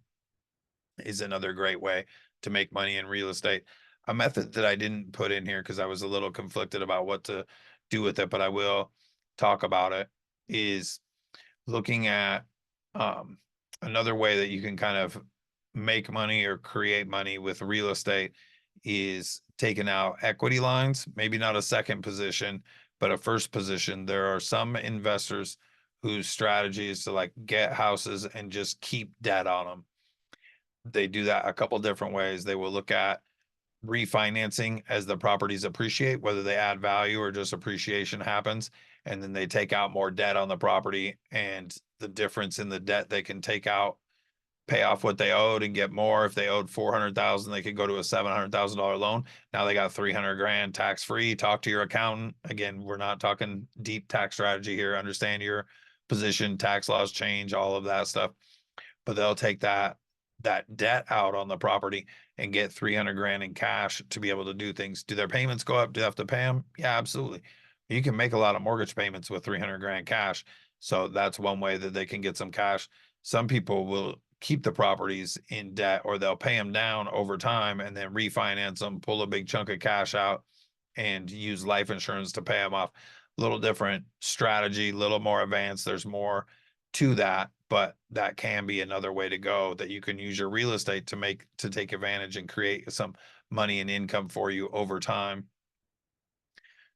is another great way to make money in real estate. A method that I didn't put in here because I was a little conflicted about what to do with it, but I will talk about it, is looking at another way that you can kind of make money or create money with real estate is taking out equity lines, maybe not a second position, but a first position. There are some investors whose strategy is to like get houses and just keep debt on them. They do that a couple different ways. They will look at refinancing as the properties appreciate, whether they add value or just appreciation happens, and then they take out more debt on the property, and the difference in the debt they can take out, pay off what they owed and get more. If they owed 400,000, they could go to a $700,000 loan. Now they got 300 grand tax free. Talk to your accountant. Again, we're not talking deep tax strategy here. Understand your position, tax laws change, all of that stuff. But they'll take that debt out on the property and get 300 grand in cash to be able to do things. Do their payments go up? Do they have to pay them? Yeah, absolutely. You can make a lot of mortgage payments with 300 grand cash. So that's one way that they can get some cash. Some people will keep the properties in debt, or they'll pay them down over time and then refinance them, pull a big chunk of cash out, and use life insurance to pay them off. A little different strategy, a little more advanced. There's more to that, but that can be another way to go, that you can use your real estate to take advantage and create some money and income for you over time.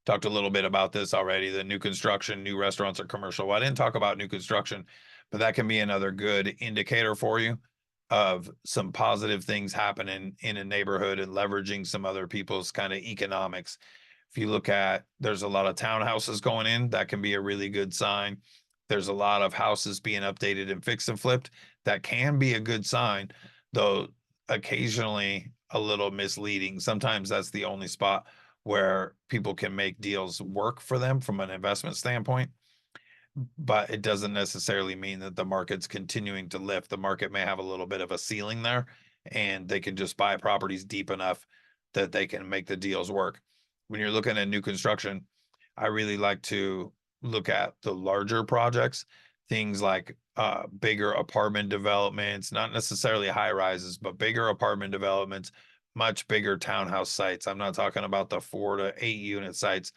Talked a little bit about this already, the new construction, new restaurants or commercial. Well, I didn't talk about new construction, but that can be another good indicator for you of some positive things happening in a neighborhood and leveraging some other people's kind of economics. If you look at, there's a lot of townhouses going in, that can be a really good sign. There's a lot of houses being updated and fixed and flipped. That can be a good sign, though occasionally a little misleading. Sometimes that's the only spot where people can make deals work for them from an investment standpoint, but it doesn't necessarily mean that the market's continuing to lift. The market may have a little bit of a ceiling there, and they can just buy properties deep enough that they can make the deals work. When you're looking at new construction, I really like to look at the larger projects, things like bigger apartment developments, not necessarily high rises, but bigger apartment developments, much bigger townhouse sites. I'm not talking about the 4 to 8 unit sites.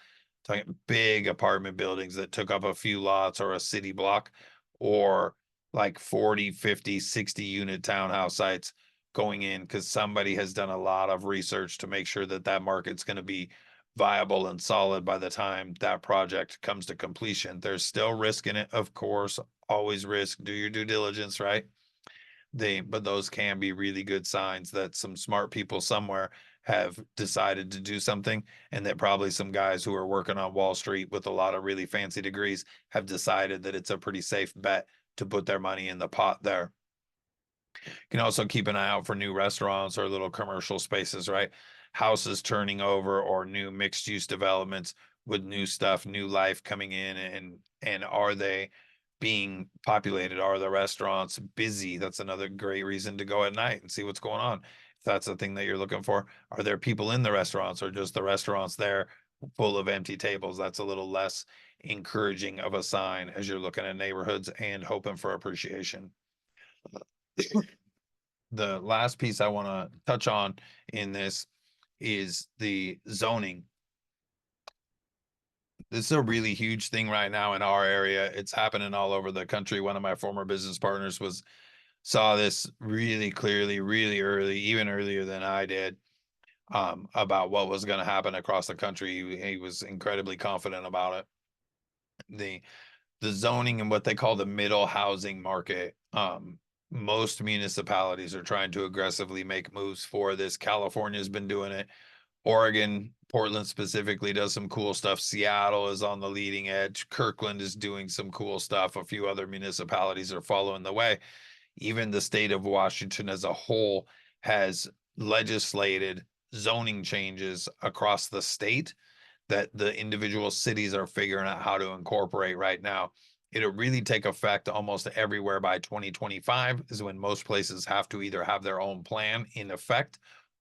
I'm talking big apartment buildings that took up a few lots or a city block, or like 40, 50, 60 unit townhouse sites going in, because somebody has done a lot of research to make sure that that market's going to be viable and solid by the time that project comes to completion. There's still risk in it, of course, always risk. Do your due diligence, right? But those can be really good signs that some smart people somewhere have decided to do something, and that probably some guys who are working on Wall Street with a lot of really fancy degrees have decided that it's a pretty safe bet to put their money in the pot there. You can also keep an eye out for new restaurants or little commercial spaces, right? Houses turning over, or new mixed use developments with new stuff, new life coming in, and are they being populated? Are the restaurants busy? That's another great reason to go at night and see what's going on. If that's the thing that you're looking for, are there people in the restaurants, or just the restaurants there full of empty tables? That's a little less encouraging of a sign as you're looking at neighborhoods and hoping for appreciation. The last piece I want to touch on in this is the zoning. This is a really huge thing right now in our area. It's happening all over the country. One of my former business partners saw this really clearly, really early, even earlier than I did, about what was going to happen across the country. He was incredibly confident about it. The zoning and what they call the middle housing market. Most municipalities are trying to aggressively make moves for this. California's been doing it. Oregon, Portland specifically, does some cool stuff. Seattle is on the leading edge. Kirkland is doing some cool stuff. A few other municipalities are following the way. Even the state of Washington as a whole has legislated zoning changes across the state that the individual cities are figuring out how to incorporate right now. It'll really take effect almost everywhere by 2025, is when most places have to either have their own plan in effect,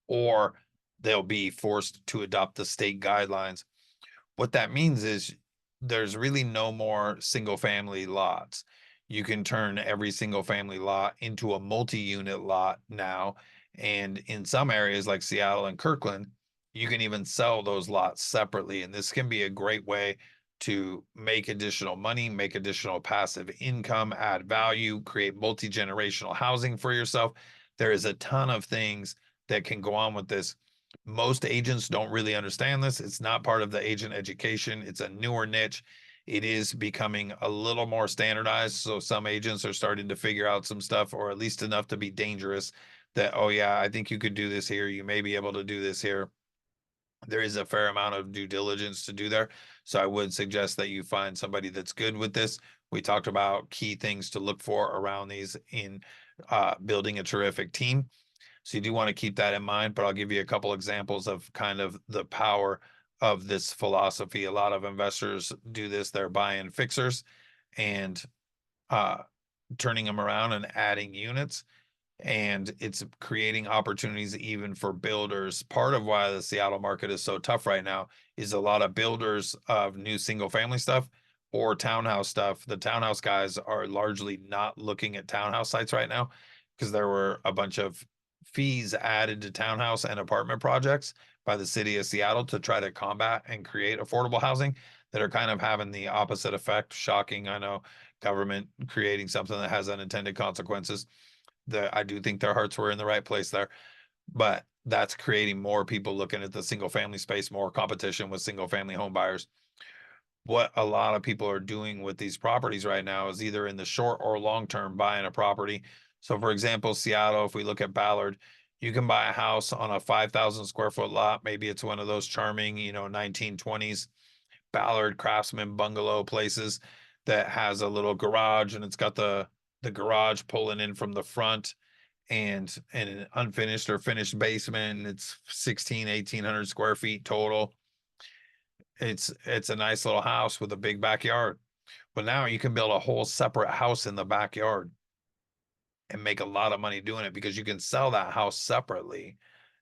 or they'll be forced to adopt the state guidelines. What that means is there's really no more single family lots. You can turn every single family lot into a multi-unit lot now. And in some areas like Seattle and Kirkland, you can even sell those lots separately. And this can be a great way to make additional money, make additional passive income, add value, create multi-generational housing for yourself. There is a ton of things that can go on with this. Most agents don't really understand this. It's not part of the agent education. It's a newer niche. It is becoming a little more standardized. So some agents are starting to figure out some stuff, or at least enough to be dangerous, that, oh yeah, I think you could do this here. You may be able to do this here. There is a fair amount of due diligence to do there. So I would suggest that you find somebody that's good with this. We talked about key things to look for around these in building a terrific team. So you do want to keep that in mind, but I'll give you a couple examples of kind of the power of this philosophy. A lot of investors do this. They're buying fixers and uh, turning them around and adding units, and it's creating opportunities even for builders. Part of why the Seattle market is so tough right now is a lot of builders of new single family stuff or townhouse stuff. The townhouse guys are largely not looking at townhouse sites right now because there were a bunch of fees added to townhouse and apartment projects by the city of Seattle to try to combat and create affordable housing that are kind of having the opposite effect. Shocking, I know, government creating something that has unintended consequences. I do think their hearts were in the right place there, but that's creating more people looking at the single family space, more competition with single family home buyers. What a lot of people are doing with these properties right now is either in the short or long term buying a property. So, for example, Seattle, if we look at Ballard, you can buy a house on a 5,000 square foot lot. Maybe it's one of those charming, 1920s Ballard Craftsman bungalow places that has a little garage, and it's got the garage pulling in from the front, and an unfinished or finished basement, and it's 1,800 square feet total. It's a nice little house with a big backyard. But now you can build a whole separate house in the backyard and make a lot of money doing it because you can sell that house separately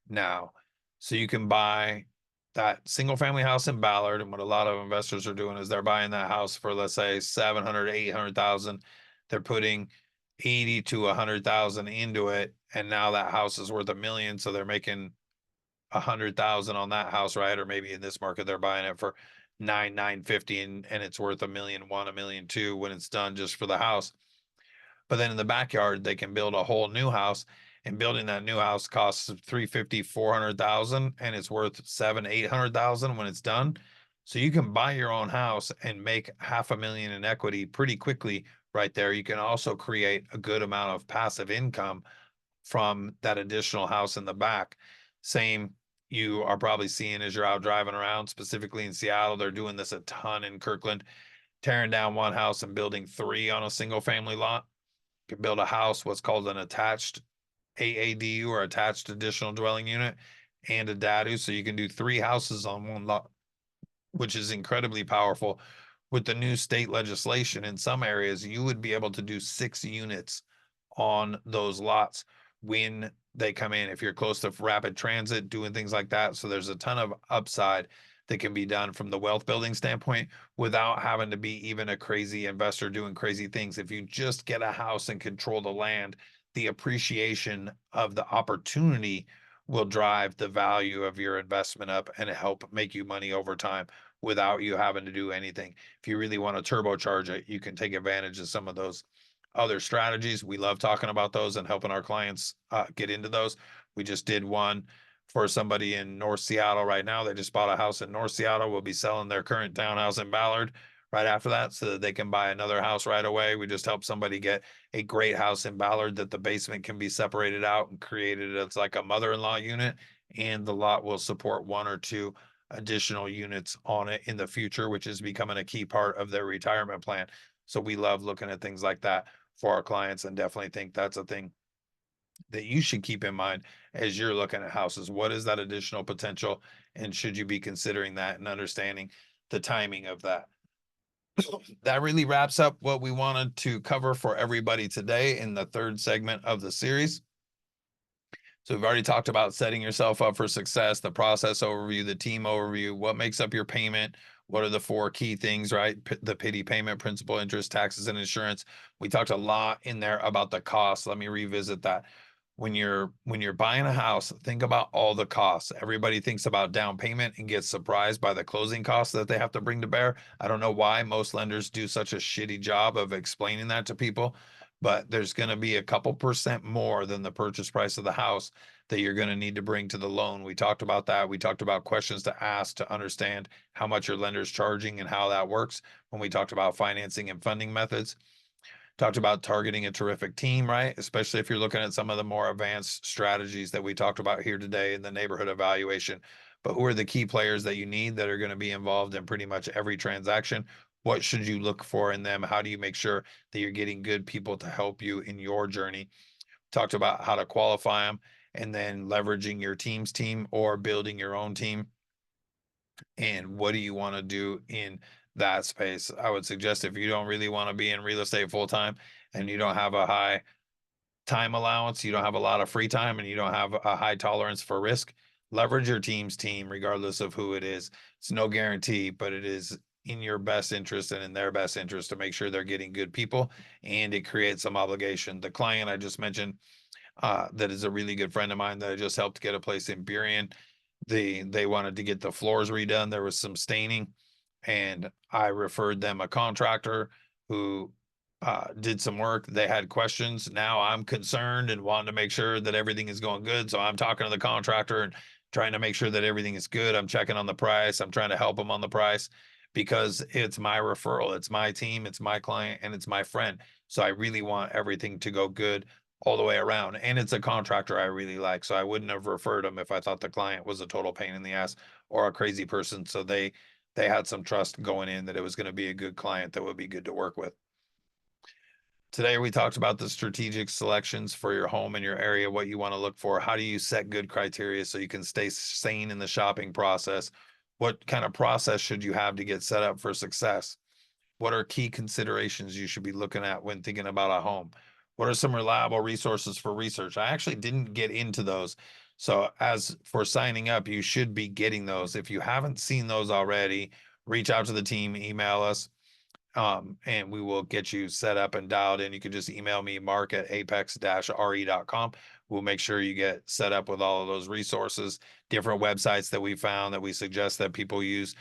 now. So you can buy that single family house in Ballard. And what a lot of investors are doing is they're buying that house for, let's say, 700, 800,000. They're putting 80 to 100,000 into it. And now that house is worth $1 million. So they're making 100,000 on that house, right? Or maybe in this market, they're buying it for 950 and it's worth $1.1 million, $1.2 million when it's done just for the house. But then in the backyard, they can build a whole new house, and building that new house costs 350, 400,000, and it's worth 7, 800,000 when it's done. So you can buy your own house and make $500,000 in equity pretty quickly right there. You can also create a good amount of passive income from that additional house in the back. Same you are probably seeing as you're out driving around, specifically in Seattle. They're doing this a ton in Kirkland, tearing down one house and building 3 on a single family lot. You can build a house, what's called an attached AADU or attached additional dwelling unit, and a DADU. So you can do 3 houses on one lot, which is incredibly powerful. With the new state legislation, in some areas, you would be able to do 6 units on those lots when they come in, if you're close to rapid transit, doing things like that. So there's a ton of upside that can be done from the wealth building standpoint without having to be even a crazy investor doing crazy things. If you just get a house and control the land, the appreciation of the opportunity will drive the value of your investment up and help make you money over time without you having to do anything. If you really want to turbocharge it, you can take advantage of some of those other strategies. We love talking about those and helping our clients get into those. We just did one for somebody in North Seattle right now. They just bought a house in North Seattle. We'll be selling their current townhouse in Ballard right after that so that they can buy another house right away. We just help somebody get a great house in Ballard that the basement can be separated out and created as like a mother-in-law unit, and the lot will support 1 or 2 additional units on it in the future, which is becoming a key part of their retirement plan. So we love looking at things like that for our clients, and definitely think that's a thing that you should keep in mind as you're looking at houses. What is that additional potential? And should you be considering that and understanding the timing of that? That really wraps up what we wanted to cover for everybody today in the 3rd segment of the series. So we've already talked about setting yourself up for success, the process overview, the team overview, what makes up your payment, what are the 4 key things, right? The PITI payment, principal, interest, taxes, and insurance. We talked a lot in there about the costs. Let me revisit that. When you're buying a house, think about all the costs. Everybody thinks about down payment and gets surprised by the closing costs that they have to bring to bear. I don't know why most lenders do such a shitty job of explaining that to people, but there's going to be a couple percent more than the purchase price of the house that you're going to need to bring to the loan. We talked about that. We talked about questions to ask to understand how much your lender's charging and how that works when we talked about financing and funding methods. Talked about targeting a terrific team, right? Especially if you're looking at some of the more advanced strategies that we talked about here today in the neighborhood evaluation. But who are the key players that you need that are going to be involved in pretty much every transaction? What should you look for in them? How do you make sure that you're getting good people to help you in your journey? Talked about how to qualify them and then leveraging your team's team or building your own team. And what do you want to do in that space? I would suggest if you don't really want to be in real estate full time and you don't have a high time allowance, you don't have a lot of free time, and you don't have a high tolerance for risk, leverage your team's team, regardless of who it is. It's no guarantee, but it is in your best interest and in their best interest to make sure they're getting good people, and it creates some obligation. The client I just mentioned, that is a really good friend of mine that I just helped get a place in Burien. They wanted to get the floors redone. There was some staining, and I referred them a contractor who did some work. They had questions. Now I'm concerned and wanting to make sure that everything is going good. So I'm talking to the contractor and trying to make sure that everything is good. I'm checking on the price. I'm trying to help them on the price because it's my referral. It's my team. It's my client and it's my friend. So I really want everything to go good all the way around. And it's a contractor I really like. So I wouldn't have referred him if I thought the client was a total pain in the ass or a crazy person. So they had some trust going in that it was going to be a good client that would be good to work with. Today, we talked about the strategic selections for your home and your area, what you want to look for. How do you set good criteria so you can stay sane in the shopping process? What kind of process should you have to get set up for success? What are key considerations you should be looking at when thinking about a home? What are some reliable resources for research? I actually didn't get into those. So, as for signing up, you should be getting those. If you haven't seen those already, reach out to the team, email us, and we will get you set up and dialed in. You can just email me, Marc at apex-re.com. We'll make sure you get set up with all of those resources, different websites that we found that we suggest that people use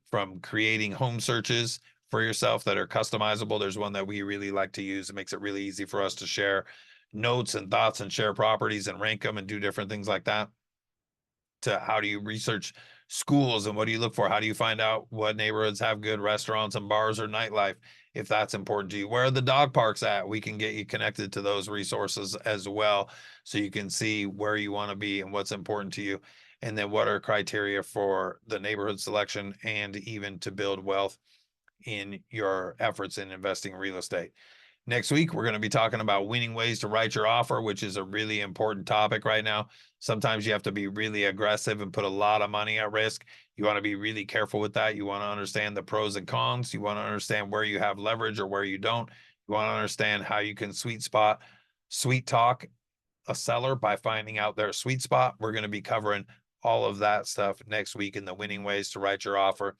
from creating home searches for yourself that are customizable. There's one that we really like to use. It makes it really easy for us to share notes and thoughts and share properties and rank them and do different things like that. To how do you research schools and what do you look for? How do you find out what neighborhoods have good restaurants and bars or nightlife? If that's important to you, where are the dog parks at? We can get you connected to those resources as well. So you can see where you want to be and what's important to you. And then what are criteria for the neighborhood selection and even to build wealth in your efforts in investing in real estate. Next week, we're going to be talking about winning ways to write your offer, which is a really important topic right now. Sometimes you have to be really aggressive and put a lot of money at risk. You want to be really careful with that. You want to understand the pros and cons. You want to understand where you have leverage or where you don't. You want to understand how you can sweet talk a seller by finding out their sweet spot. We're going to be covering all of that stuff next week in the winning ways to write your offer.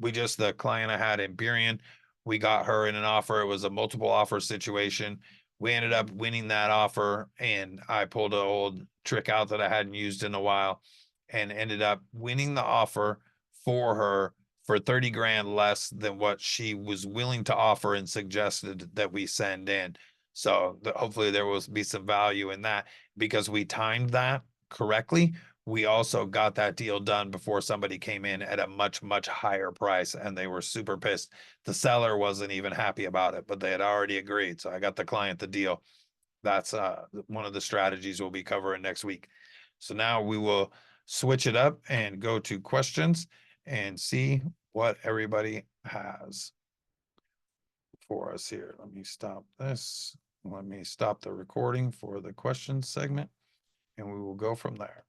The client I had in Burien, we got her in an offer. It was a multiple offer situation. We ended up winning that offer, and I pulled an old trick out that I hadn't used in a while and ended up winning the offer for her for 30 grand less than what she was willing to offer and suggested that we send in. So hopefully there will be some value in that because we timed that correctly. We also got that deal done before somebody came in at a much, much higher price, and they were super pissed. The seller wasn't even happy about it, but they had already agreed. So I got the client the deal. That's one of the strategies we'll be covering next week. So now we will switch it up and go to questions and see what everybody has for us here. Let me stop this. Let me stop the recording for the questions segment, and we will go from there.